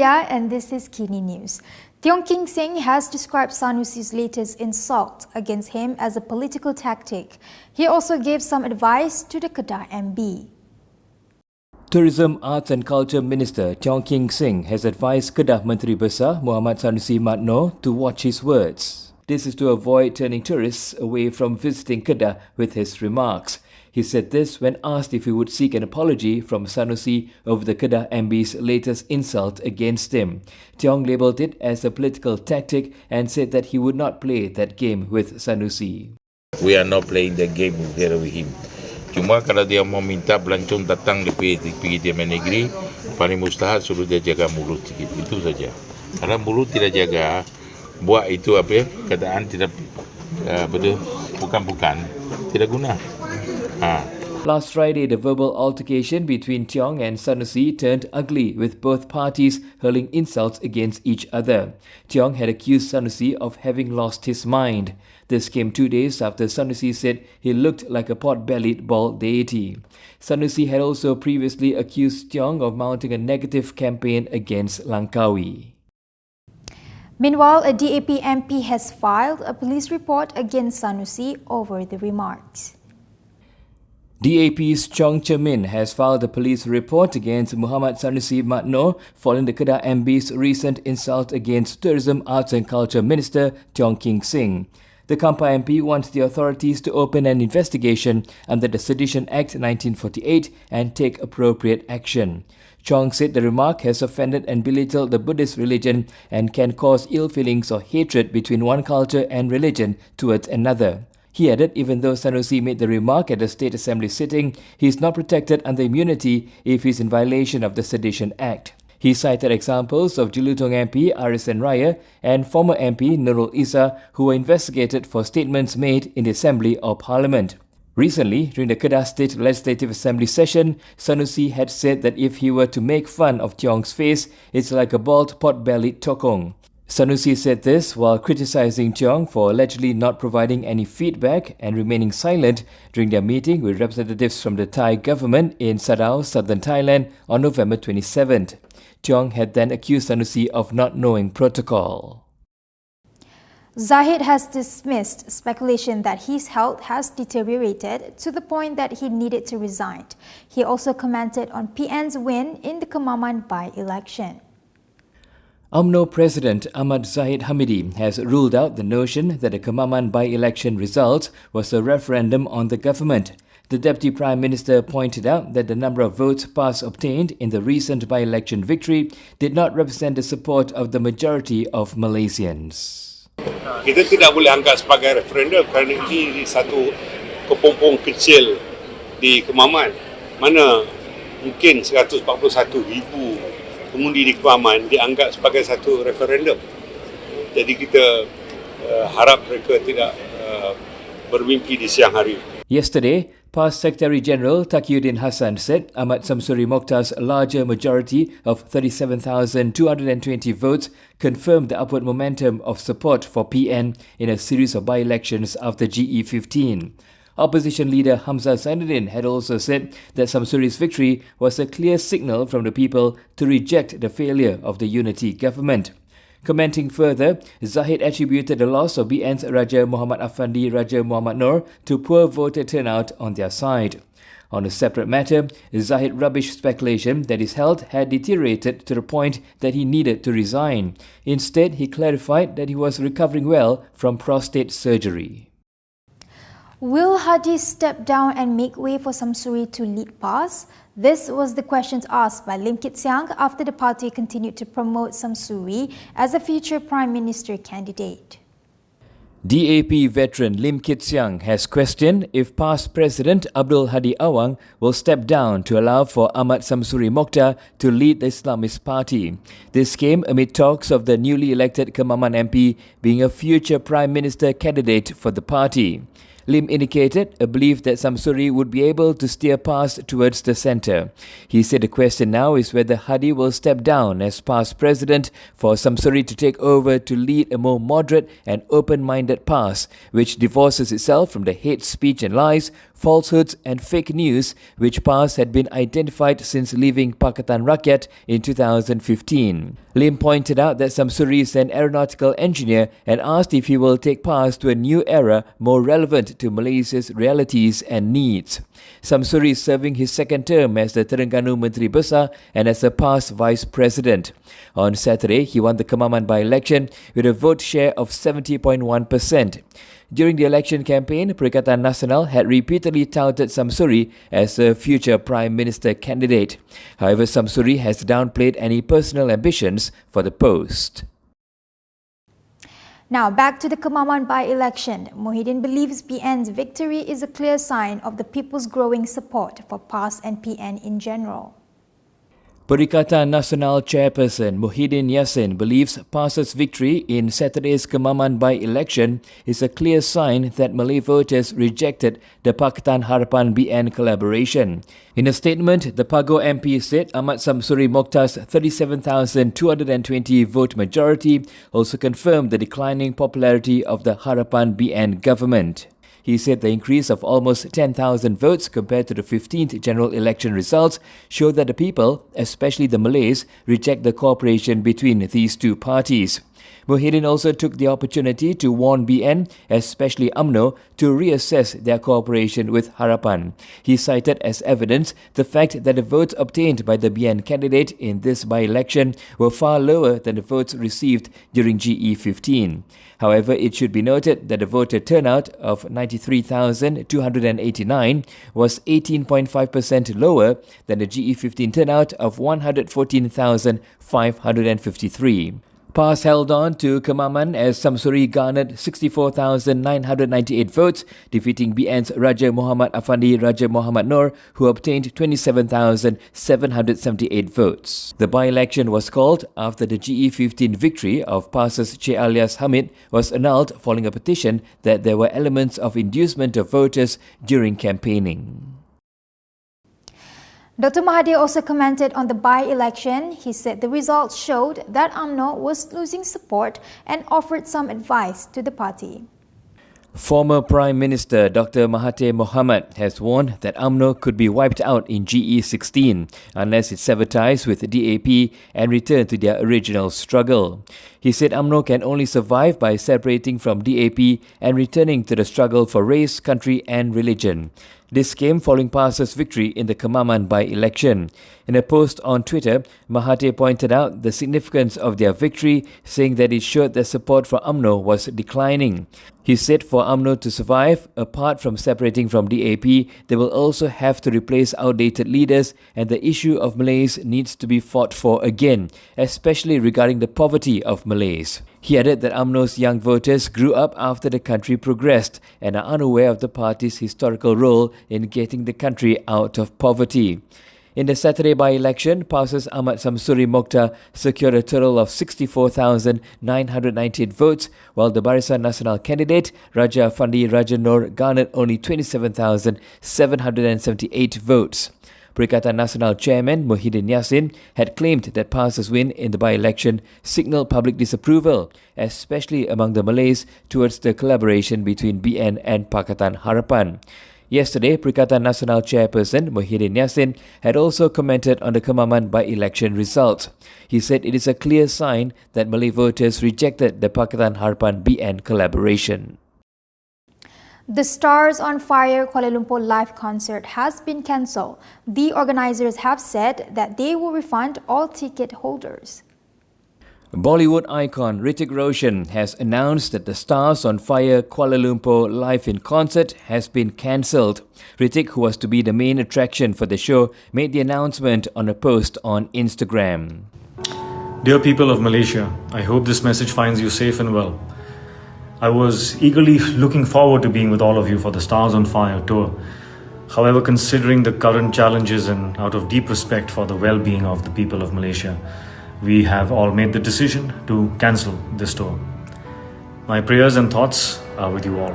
Ria and this is KiniNews. Tiong has described Sanusi's latest insult against him as a political tactic. He also gave some advice to the Kedah MP. Tourism, Arts and Culture Minister Tiong has advised Kedah Menteri Besar Muhammad Sanusi to watch his words. This is to avoid turning tourists away from visiting Kedah with his remarks. He said this when asked if he would seek an apology from Sanusi over the Kedah MP's latest insult against him. Tiong labelled it as a political tactic and said that he would not play that game with Sanusi. We are not playing the game together with him. Cuma kalau dia mau minta pelancong datang di pergi dia negeri, paling mustahil suruh dia jaga mulut sikit. Itu saja. Kalau mulut tidak jaga, buat itu apa ya, keadaan tidak bukan tidak guna. Last Friday, the verbal altercation between Tiong and Sanusi turned ugly, with both parties hurling insults against each other. Tiong had accused Sanusi of having lost his mind. This came 2 days after Sanusi said he looked like a pot-bellied bald deity. Sanusi had also previously accused Tiong of mounting a negative campaign against Langkawi. Meanwhile, a Dap MP has filed a police report against Sanusi over the remarks. DAP's Chong Min has filed a police report against Muhammad Sanusi following the Kedah MP's recent insult against Tourism, Arts and Culture Minister Tiong The Kampa MP wants the authorities to open an investigation under the Sedition Act 1948 and take appropriate action. Chong said the remark has offended and belittled the Buddhist religion and can cause ill feelings or hatred between one culture and religion towards another. He added even though Sanusi made the remark at a State Assembly sitting, he is not protected under immunity if he is in violation of the Sedition Act. He cited examples of Jelutong MP Arisan Raya and former MP Nurul Isa who were investigated for statements made in the Assembly or Parliament. Recently, during the Kedah State Legislative Assembly session, Sanusi had said that if he were to make fun of Tiong's face, it's like a bald pot-bellied tokong. Sanusi said this while criticising Tiong for allegedly not providing any feedback and remaining silent during their meeting with representatives from the Thai government in Sadao, southern Thailand on November 27th. Tiong had then accused Sanusi of not knowing protocol. Zahid has dismissed speculation that his health has deteriorated to the point that he needed to resign. He also commented on PN's win in the Kemaman by-election. Umno President Ahmad Zahid Hamidi has ruled out the notion that the Kemaman by-election result was a referendum on the government. The Deputy Prime Minister pointed out that the number of votes PAS obtained in the recent by-election victory did not represent the support of the majority of Malaysians. Kita tidak boleh anggap sebagai referendum kerana ini satu kepompong kecil di Kemaman, mana mungkin 141,000 pengundi di Kemaman dianggap sebagai satu referendum. Jadi kita harap mereka tidak bermimpi di siang hari. Yesterday, PAS Secretary-General Taqiyuddin Hassan said Ahmad Samsuri Mokhtar's larger majority of 37,220 votes confirmed the upward momentum of support for PN in a series of by-elections after GE15. Opposition leader Hamzah Zainuddin had also said that Samsuri's victory was a clear signal from the people to reject the failure of the unity government. Commenting further, Zahid attributed the loss of BN's Raja Muhammad Afandi Raja Muhammad Noor to poor voter turnout on their side. On a separate matter, Zahid rubbished speculation that his health had deteriorated to the point that he needed to resign. Instead, he clarified that he was recovering well from prostate surgery. Will Hadi step down and make way for Samsuri to lead PAS? This was the questions asked by Lim Kit Siang after the party continued to promote Samsuri as a future Prime Minister candidate. DAP veteran Lim Kit Siang has questioned if PAS President Abdul Hadi Awang will step down to allow for Ahmad Samsuri Mokhtar to lead the Islamist Party. This came amid talks of the newly elected Kemaman MP being a future Prime Minister candidate for the party. Lim indicated a belief that Samsuri would be able to steer PAS towards the centre. He said the question now is whether Hadi will step down as PAS president for Samsuri to take over to lead a more moderate and open-minded PAS, which divorces itself from the hate speech and lies falsehoods and fake news, which PAS had been identified since leaving Pakatan Rakyat in 2015. Lim pointed out that Samsuri is an aeronautical engineer and asked if he will take PAS to a new era more relevant to Malaysia's realities and needs. Samsuri is serving his second term as the Terengganu Menteri Besar and as a PAS Vice President. On Saturday, he won the Kemaman by-election with a vote share of 70.1%. During the election campaign, Perikatan Nasional had repeatedly touted Samsuri as a future Prime Minister candidate. However, Samsuri has downplayed any personal ambitions for the post. Now back to the Kemaman by-election. Muhyiddin believes PN's victory is a clear sign of the people's growing support for PAS and PN in general. Perikatan Nasional Chairperson Midin Yassin believes PAS's victory in Saturday's Kemaman by-election is a clear sign that Malay voters rejected the Pakatan Harapan BN collaboration. In a statement, the Pago MP said Ahmad Samsuri Mokhtar's 37,220 vote majority also confirmed the declining popularity of the Harapan BN government. He said the increase of almost 10,000 votes compared to the 15th general election results showed that the people, especially the Malays, reject the cooperation between these two parties. Muhyiddin also took the opportunity to warn BN, especially Umno, to reassess their cooperation with Harapan. He cited as evidence the fact that the votes obtained by the BN candidate in this by-election were far lower than the votes received during GE15. However, it should be noted that the voter turnout of 93,289 was 18.5% lower than the GE15 turnout of 114,553. PAS held on to Kemaman as Samsuri garnered 64,998 votes, defeating BN's Raja Muhammad Afandi Raja Muhammad Noor, who obtained 27,778 votes. The by-election was called after the GE15 victory of PAS's Che alias Hamid was annulled following a petition that there were elements of inducement of voters during campaigning. Dr. Mahadi also commented on the by-election. He said the results showed that Umno was losing support and offered some advice to the party. Former Prime Minister Dr. Mahathir Mohamad has warned that Umno could be wiped out in GE16 unless it sever ties with DAP and return to their original struggle. He said Umno can only survive by separating from DAP and returning to the struggle for race, country and religion. This came following PAS's victory in the Kemaman by-election. In a post on Twitter, Mahathir pointed out the significance of their victory, saying that it showed that support for Umno was declining. He said for Umno to survive, apart from separating from DAP, they will also have to replace outdated leaders, and the issue of Malays needs to be fought for again, especially regarding the poverty of Malays. He added that Umno's young voters grew up after the country progressed and are unaware of the party's historical role in getting the country out of poverty. In the Saturday by-election, PAS's Ahmad Samsuri Mokhtar secured a total of 64,998 votes, while the Barisan Nasional candidate, Raja Afandi Raja Noor, garnered only 27,778 votes. Perikatan Nasional Chairman Midin Yassin had claimed that PAS's win in the by-election signalled public disapproval, especially among the Malays, towards the collaboration between BN and Pakatan Harapan. Yesterday, Perikatan Nasional Chairperson Midin Yassin had also commented on the Kemaman by-election results. He said it is a clear sign that Malay voters rejected the Pakatan Harapan BN collaboration. The Stars on Fire Quelo Live Concert has been cancelled. The organisers have said that they will refund all ticket holders. Bollywood icon Hrithik Roshan has announced that the Stars on Fire Kuala Lumpur Live in Concert has been cancelled. Hrithik, who was to be the main attraction for the show, made the announcement on a post on Instagram. Dear people of Malaysia, I hope this message finds you safe and well. I was eagerly looking forward to being with all of you for the Stars on Fire tour. However, considering the current challenges and out of deep respect for the well-being of the people of Malaysia, we have all made the decision to cancel this tour. My prayers and thoughts are with you all.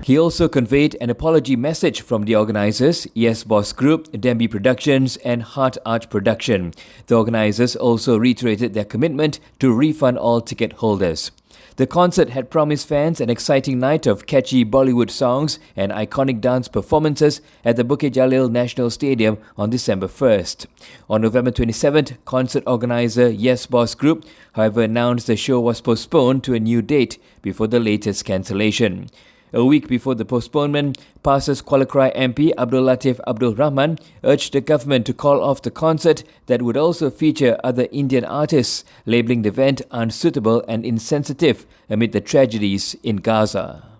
He also conveyed an apology message from the organisers, Yes Boss Group, Dembi Productions and Heart Art Production. The organisers also reiterated their commitment to refund all ticket holders. The concert had promised fans an exciting night of catchy Bollywood songs and iconic dance performances at the Bukit Jalil National Stadium on December 1st. On November 27th, concert organizer Yes Boss Group, however, announced the show was postponed to a new date before the latest cancellation. A week before the postponement, Pasir's Kuala Krai MP Abdul Latif Abdul Rahman urged the government to call off the concert that would also feature other Indian artists, labelling the event unsuitable and insensitive amid the tragedies in Gaza.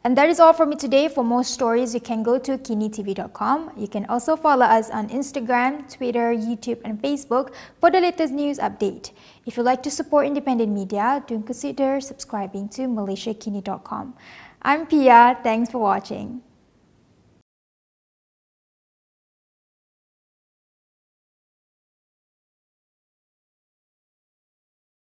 And that is all from me today. For more stories, you can go to KiniTv.com. You can also follow us on Instagram, Twitter, YouTube and Facebook for the latest news update. If you'd like to support independent media, do consider subscribing to MalaysiaKini.com. I'm Pia. Thanks for watching.